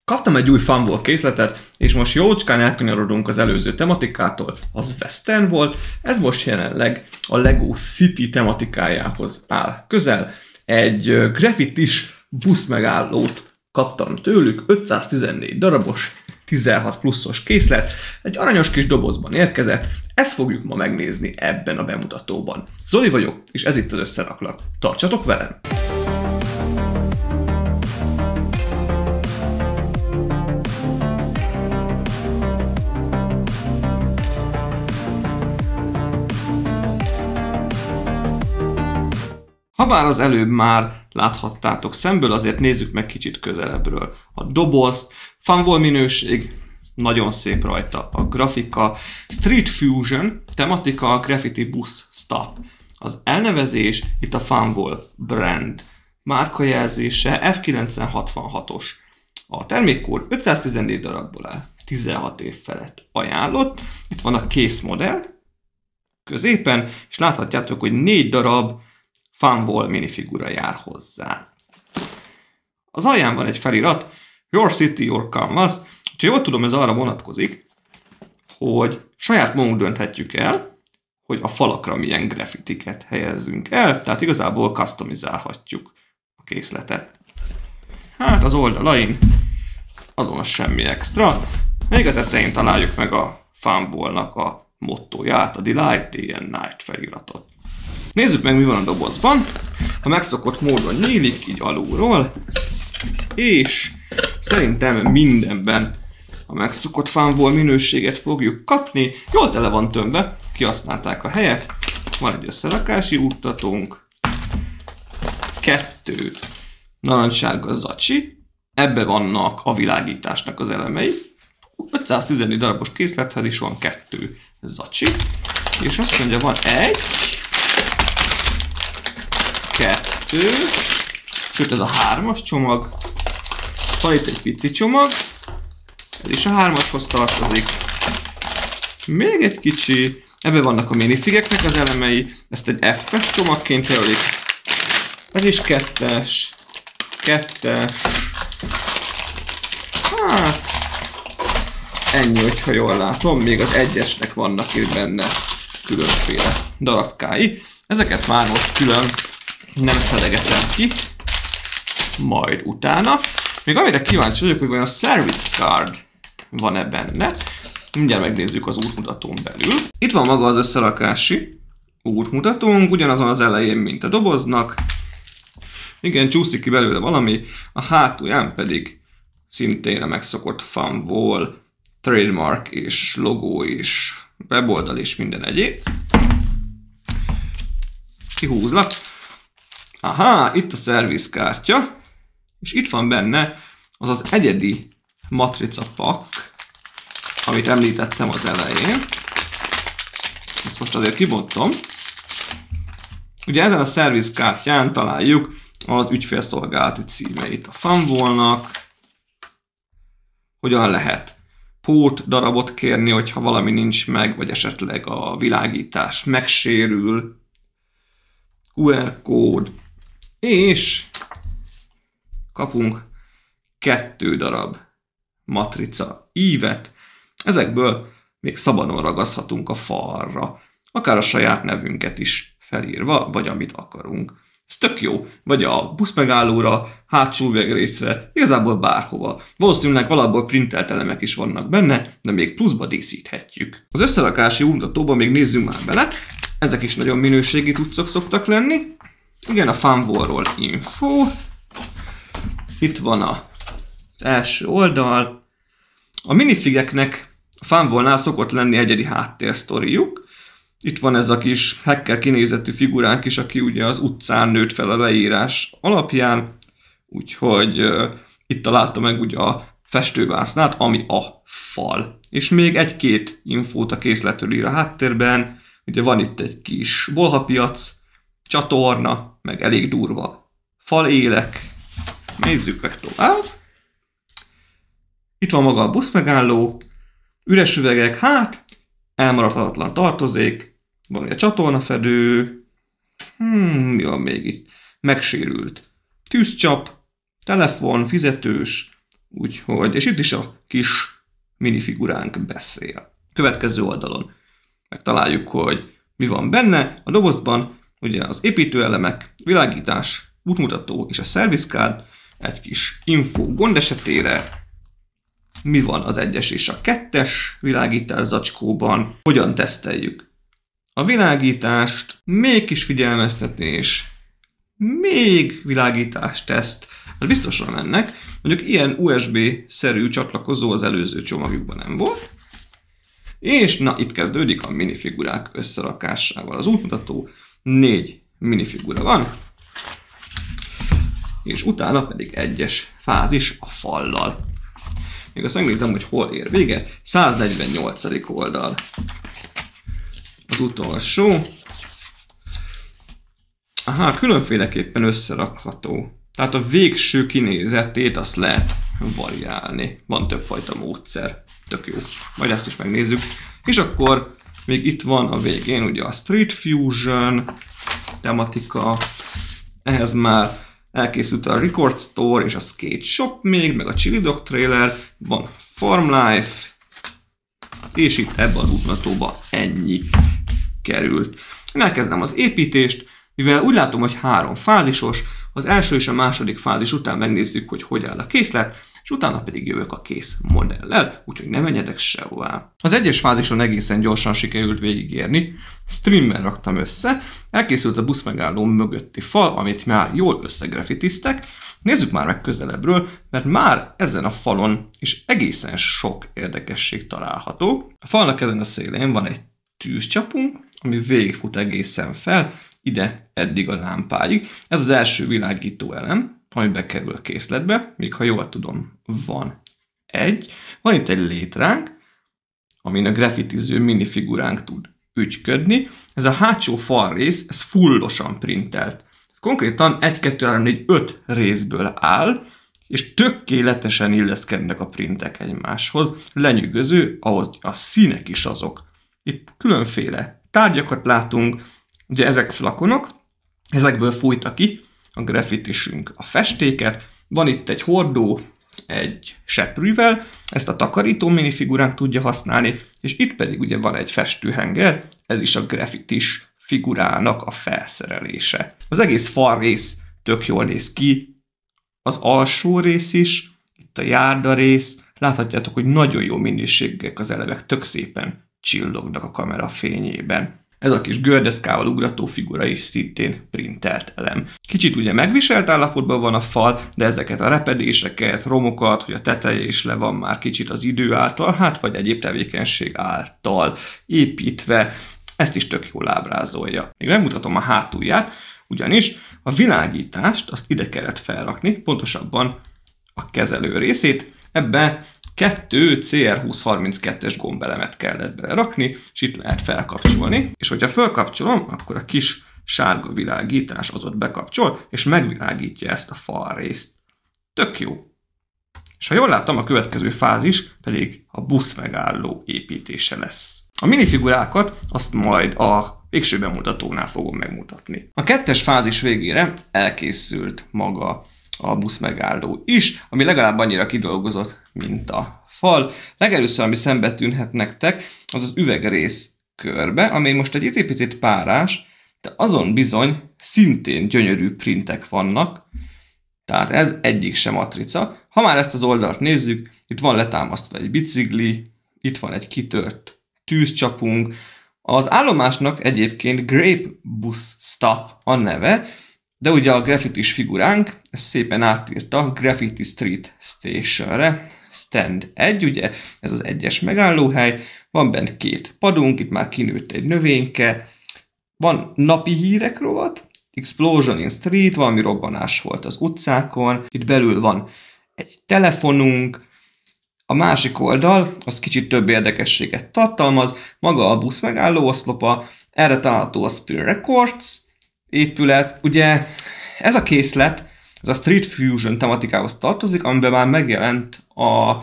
Kaptam egy új Funwall készletet, és most jócskán elkanyarodunk az előző tematikától, az Western volt, ez most jelenleg a Lego City tematikájához áll közel. Egy graffitis buszmegállót kaptam tőlük, 514 darabos, 16 pluszos készlet, egy aranyos kis dobozban érkezett, ezt fogjuk ma megnézni ebben a bemutatóban. Zoli vagyok, és ez itt az Összeraklak. Tartsatok velem! Habár az előbb már láthattátok szemből, azért nézzük meg kicsit közelebbről a dobozt. Funwall minőség, nagyon szép rajta a grafika. Street Fusion, tematika, Graffiti Bus Stop. Az elnevezés, itt a Funwall brand márkajelzése, F966-os. A termékkód 514 darabból áll, 16 év felett ajánlott. Itt van a készmodell középen, és láthatjátok, hogy 4 darab Funwall minifigura jár hozzá. Az alján van egy felirat, Your City, Your Canvas. Ha jól tudom, ez arra vonatkozik, hogy saját magunk dönthetjük el, hogy a falakra milyen graffitiket helyezzünk el, tehát igazából customizálhatjuk a készletet. Hát az oldalain azon semmi extra. Még a tetején találjuk meg a Funwallnak a mottóját, a Delight Day and Night feliratot. Nézzük meg, mi van a dobozban. A megszokott módon nyílik, így alulról, és szerintem mindenben a megszokott Funwall minőséget fogjuk kapni. Jól tele van tömve, kihasználták a helyet. Van egy összerakási útmutatónk, 2 narancssárga zacsi, ebbe vannak a világításnak az elemei. 514 darabos készlethez is van 2 zacsi, és azt mondja, van 1, 2, sőt ez a 3-as csomag, van itt egy pici csomag, ez is a 3-ashoz tartozik, még egy kicsi, ebben vannak a minifigeknek az elemei, ezt egy F-es csomagként jelölik, ez is 2-es, 2-es, hát ennyi, hogyha jól látom, még az 1-esnek vannak itt benne különféle darabkái, ezeket már most külön nem szedegetem ki, majd utána. Még amire kíváncsi vagyok, hogy vajon a service card van-e benne. Mindjárt megnézzük az útmutatón belül. Itt van maga az összerakási útmutatónk, ugyanazon az elején, mint a doboznak. Igen, csúszik ki belőle valami, a hátulján pedig szintén a megszokott Funwall trademark és logó és weboldal és minden egyéb. Kihúzlak. Aha, itt a szervizkártya, és itt van benne az az egyedi matrica pak, amit említettem az elején. Ezt most azért kibontom. Ugye ezen a szervizkártyán találjuk az ügyfélszolgálati címeit a Funwallnak, hogyan lehet pót darabot kérni, hogyha valami nincs meg, vagy esetleg a világítás megsérül, QR kód, és kapunk 2 darab matrica ívet. Ezekből még szabadon ragaszthatunk a falra, akár a saját nevünket is felírva, vagy amit akarunk. Ez tök jó, vagy a buszmegállóra, hátsó üvegrészre, igazából bárhova. Valószínűleg valahol printelt elemek is vannak benne, de még pluszba díszíthetjük. Az összerakási útmutatóban még nézzünk már bele. Ezek is nagyon minőségi cuccok szoktak lenni. Igen, a Funwallról info. Itt van az első oldal. A minifigeknek a Funwallnál szokott lenni egyedi háttérsztoriuk. Itt van ez a kis hacker kinézetű figuránk is, aki ugye az utcán nőtt fel a leírás alapján. Úgyhogy itt találta meg ugye a festővásznát, ami a fal. És még 1-2 infót a készletről ír a háttérben. Ugye van itt egy kis bolhapiac, csatorna, meg elég durva falélek. Nézzük meg tovább. Itt van maga a buszmegálló, üres üvegek, hát elmaradhatatlan tartozék, van ugye csatornafedő, mi van még itt? Megsérült tűzcsap, telefon, fizetős, Úgyhogy, és itt is a kis minifiguránk beszél. Következő oldalon megtaláljuk, hogy mi van benne. A dobozban ugye az építőelemek, világítás, útmutató és a service-card, egy kis info gond esetére, mi van az 1-es és a 2-es világítás zacskóban, hogyan teszteljük a világítást, még kis figyelmeztetés, még világítás teszt, az biztosan mennek. Mondjuk ilyen USB-szerű csatlakozó az előző csomagjukban nem volt. És na, itt kezdődik a minifigurák összerakásával. Az útmutató 4 minifigura van, és utána pedig 1-es fázis a fallal. Még azt megnézem, hogy hol ér véget. 148. oldal. Az utolsó. Aha, különféleképpen összerakható. Tehát a végső kinézetét azt lehet variálni. Van többfajta módszer. Tök jó. Majd ezt is megnézzük. És akkor még itt van a végén ugye a Street Fusion tematika. Ehhez már elkészült a Record Store és a Skate Shop még, meg a Chili Dog trailer, van Farm Life, és itt ebben az útmutatóban ennyi került. Én elkezdem az építést, mivel úgy látom, hogy 3 fázisos, az első és a második fázis után megnézzük, hogy áll a készlet, és utána pedig jövök a kész modellel, úgyhogy ne menjetek sehová. Az 1-es fázison egészen gyorsan sikerült végigérni, streamben raktam össze, elkészült a buszmegálló mögötti fal, amit már jól összegrafitiztek. Nézzük már meg közelebbről, mert már ezen a falon is egészen sok érdekesség található. A falnak ezen a szélén van egy tűzcsapunk, ami végigfut egészen fel, ide eddig a lámpáig. Ez az első világító elem, ami bekerül a készletbe, még ha jól tudom, van egy. Van itt egy létránk, amin a grafitiző minifiguránk tud ügyködni. Ez a hátsó fal rész, ez fullosan printelt. Konkrétan 1, 2, 3, 4, 5 részből áll, és tökéletesen illeszkednek a printek egymáshoz. Lenyűgöző, ahhoz a színek is azok. Itt különféle tárgyakat látunk, ugye ezek flakonok, ezekből fújta ki a grafitisünk a festéket. Van itt egy hordó, egy seprűvel, ezt a takarító minifiguránk tudja használni, és itt pedig ugye van egy festőhenger, ez is a grafitis figurának a felszerelése. Az egész fal rész tök jól néz ki, az alsó rész is, itt a járda rész, láthatjátok, hogy nagyon jó minőségek az elemek, tök szépen csillognak a kamera fényében. Ez a kis gördeszkával ugrató figura is szintén printelt elem. Kicsit ugye megviselt állapotban van a fal, de ezeket a repedéseket, romokat, hogy a teteje is le van már kicsit az idő által, hát vagy egyéb tevékenység által építve, ezt is tök jól ábrázolja. Még megmutatom a hátulját, ugyanis a világítást azt ide kellett felrakni, pontosabban a kezelő részét, ebbe 2 CR2032-es gombelemet kellett belerakni, és itt lehet felkapcsolni, és hogyha felkapcsolom, akkor a kis sárga világítás az ott bekapcsol, és megvilágítja ezt a fal részt. Tök jó. És ha jól láttam, a következő fázis pedig a buszmegálló építése lesz. A minifigurákat azt majd a végső bemutatónál fogom megmutatni. A 2-es fázis végére elkészült maga a buszmegálló is, ami legalább annyira kidolgozott, mint a fal. Legelőször, ami szembe tűnhet nektek, az az üvegrész körbe, ami most egy icipicit párás, de azon bizony szintén gyönyörű printek vannak, tehát ez egyik sem matrica. Ha már ezt az oldalt nézzük, itt van letámasztva egy bicikli, itt van egy kitört tűzcsapunk. Az állomásnak egyébként Grape Bus Stop a neve, de ugye a grafitis figuránk ezt szépen átírta Graffiti Street Stationre, Stand 1, ugye ez az 1-es megállóhely, van benne 2 padunk, itt már kinőtt egy növényke, van napi hírek rovat, Explosion in Street, valami robbanás volt az utcákon, itt belül van egy telefonunk, a másik oldal az kicsit több érdekességet tartalmaz, maga a busz megálló oszlopa, erre található a Spin Records épület, ugye ez a készlet, ez a Street Fusion tematikához tartozik, amiben már megjelent a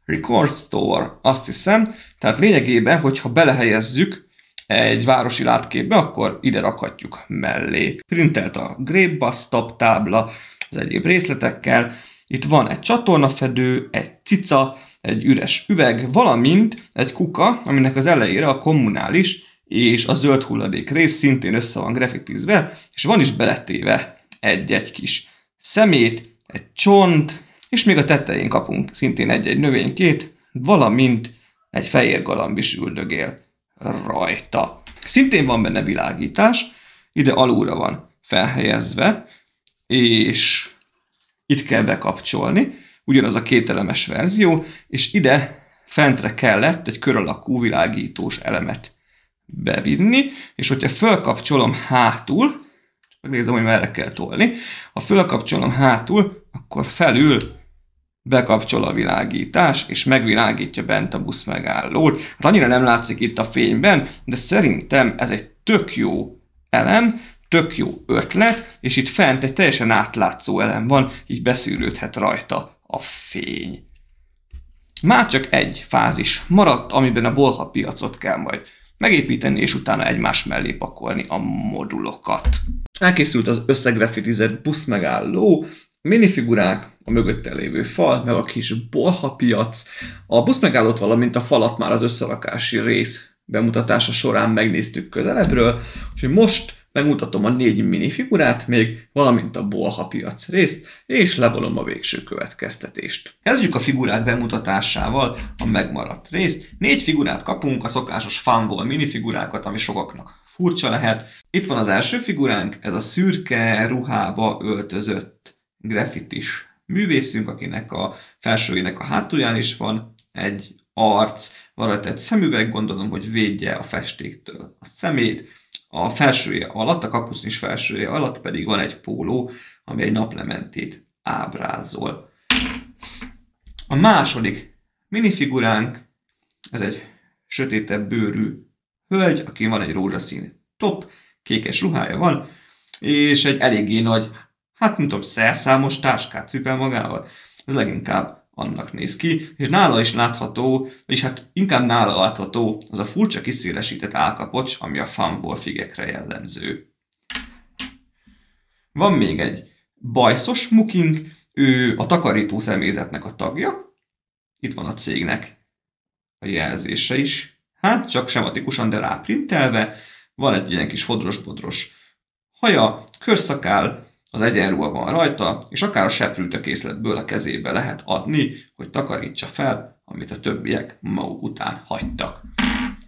Record Store, azt hiszem, tehát lényegében, hogyha belehelyezzük egy városi látképbe, akkor ide rakhatjuk mellé. Printelt a Grape Bus Stop tábla az egyéb részletekkel, Itt van egy csatornafedő, egy cica, egy üres üveg, valamint egy kuka, aminek az elejére a kommunális és a zöld hulladék rész szintén össze van grafitizve, és van is beletéve egy kis szemét, egy csont, és még a tetején kapunk szintén egy növénykét, valamint egy fehér galamb is üldögél rajta. Szintén van benne világítás, ide alulra van felhelyezve, és itt kell bekapcsolni, ugyanaz a kételemes verzió, és ide fentre kellett egy kör alakú világítós elemet bevinni, és hogyha fölkapcsolom hátul, megnézem, hogy merre kell tolni, ha fölkapcsolom hátul, akkor felül bekapcsol a világítás, és megvilágítja bent a buszmegállót. Hát annyira nem látszik itt a fényben, de szerintem ez egy tök jó elem, tök jó ötlet, és itt fent egy teljesen átlátszó elem van, így beszűrődhet rajta a fény. Már csak egy fázis maradt, amiben a bolha piacot kell majd megépíteni, és utána egymás mellé pakolni a modulokat. Elkészült az összegrafitizett buszmegálló, minifigurák, a mögötte lévő fal, meg a kis bolhapiac. A buszmegállót, valamint a falat már az összerakási rész bemutatása során megnéztük közelebbről, úgyhogy most megmutatom a 4 minifigurát még, valamint a bolhapiac részt, és levonom a végső következtetést. Kezdjük a figurák bemutatásával a megmaradt részt. 4 figurát kapunk, a szokásos Funwall minifigurákat, ami sokaknak furcsa lehet. Itt van az első figuránk, ez a szürke ruhába öltözött grafitis művészünk, akinek a felsőjének a hátulján is van egy arc, van rajta egy szemüveg, gondolom, hogy védje a festéktől a szemét. A felsője alatt, a kapusznis felsője alatt pedig van egy póló, ami egy naplementét ábrázol. A második minifiguránk, ez egy sötétebb bőrű hölgy, aki van egy rózsaszín top, kékes ruhája van, és egy eléggé nagy, hát nem tudom, szerszámos táskát cipel magával. Ez leginkább annak néz ki, és nála is látható, és hát inkább nála látható az a furcsa kiszélesített állkapocs, ami a Funwall figekre jellemző. Van még egy bajszos mukink, ő a takarító személyzetnek a tagja. Itt van a cégnek a jelzése is. Hát csak sematikusan, de ráprintelve. Van egy ilyen kis fodros-bodros haja, körszakál, az egyenruha van rajta, és akár a seprűtökészletből a kezébe lehet adni, hogy takarítsa fel, amit a többiek maguk után hagytak.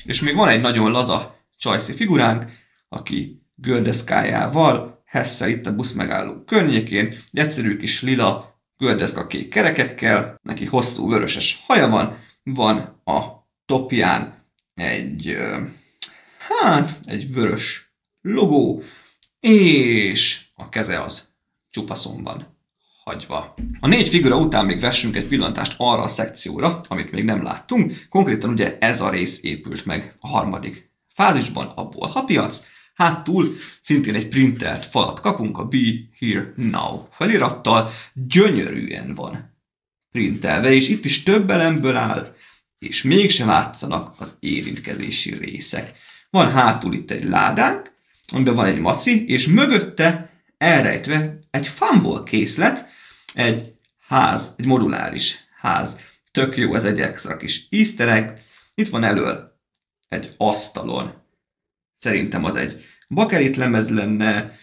És még van egy nagyon laza csajszi figuránk, aki gördeszkájával hesszel itt a buszmegálló környékén, egy egyszerű kis lila gördeszka kék kerekekkel, neki hosszú vöröses haja van a topján egy vörös logó, és a keze az csupaszon van hagyva. A 4 figura után még vessünk egy pillantást arra a szekcióra, amit még nem láttunk. Konkrétan ugye ez a rész épült meg a harmadik fázisban, a bolhapiac. Hátul szintén egy printelt falat kapunk a Be Here Now felirattal. Gyönyörűen van printelve, és itt is több elemből áll, és mégsem látszanak az érintkezési részek. Van hátul itt egy ládánk, amiben van egy maci, és mögötte elrejtve egy Funwall készlet, egy ház, egy moduláris ház. Tök jó, ez egy extra kis easter egg. Itt van elől egy asztalon. Szerintem az egy bakelit lemez lenne,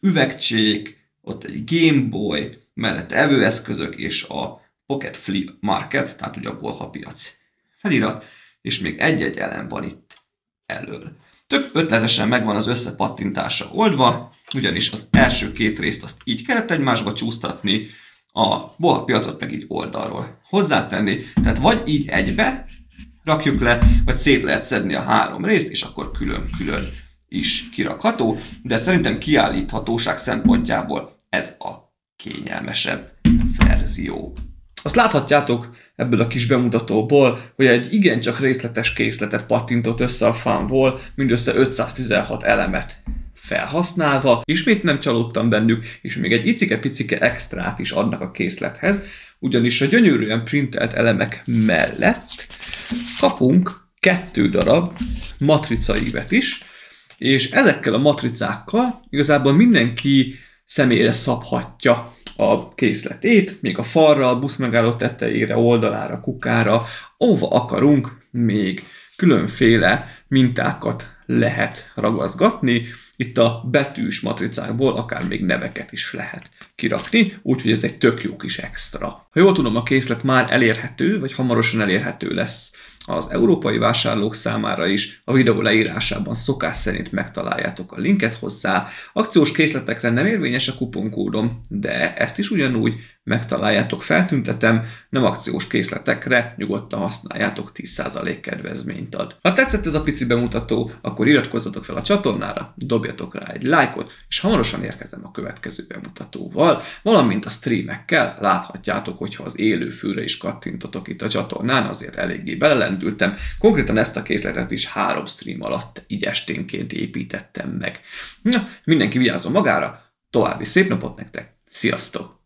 üvegcsék, ott egy Game Boy, mellette evőeszközök és a Pocket Flea Market, tehát ugye a bolhapiac felirat, és még egy-egy elem van itt elől. Tök ötletesen megvan az összepattintása oldva, ugyanis az első 2 részt azt így kellett egymásba csúsztatni, a bolhapiacot meg így oldalról hozzátenni, tehát vagy így egybe rakjuk le, vagy szét lehet szedni a 3 részt, és akkor külön-külön is kirakható, de szerintem kiállíthatóság szempontjából ez a kényelmesebb verzió. Azt láthatjátok ebből a kis bemutatóból, hogy egy igencsak részletes készletet pattintott össze a Funwall, mindössze 516 elemet felhasználva. Ismét nem csalódtam bennük, és még egy icike-picike extrát is adnak a készlethez, ugyanis a gyönyörűen printelt elemek mellett kapunk 2 darab matricaívet is, és ezekkel a matricákkal igazából mindenki személyre szabhatja a készletét, még a falra, a buszmegálló tetejére, oldalára, kukára, ahova akarunk, még különféle mintákat lehet ragaszgatni. Itt a betűs matricákból akár még neveket is lehet kirakni, úgyhogy ez egy tök jó kis extra. Ha jól tudom, a készlet már elérhető, vagy hamarosan elérhető lesz az európai vásárlók számára is. A videó leírásában szokás szerint megtaláljátok a linket hozzá. Akciós készletekre nem érvényes a kuponkódom, de ezt is ugyanúgy megtaláljátok, feltüntetem, nem akciós készletekre nyugodtan használjátok, 10% kedvezményt ad. Ha tetszett ez a pici bemutató, akkor iratkozzatok fel a csatornára, dobjatok rá egy lájkot, és hamarosan érkezem a következő bemutatóval, valamint a streamekkel. Láthatjátok, hogyha az élő fülre is kattintotok itt a csatornán, azért eléggé belelendültem. Konkrétan ezt a készletet is 3 stream alatt így esténként építettem meg. Na, mindenki vigyázzon magára, további szép napot nektek, sziasztok!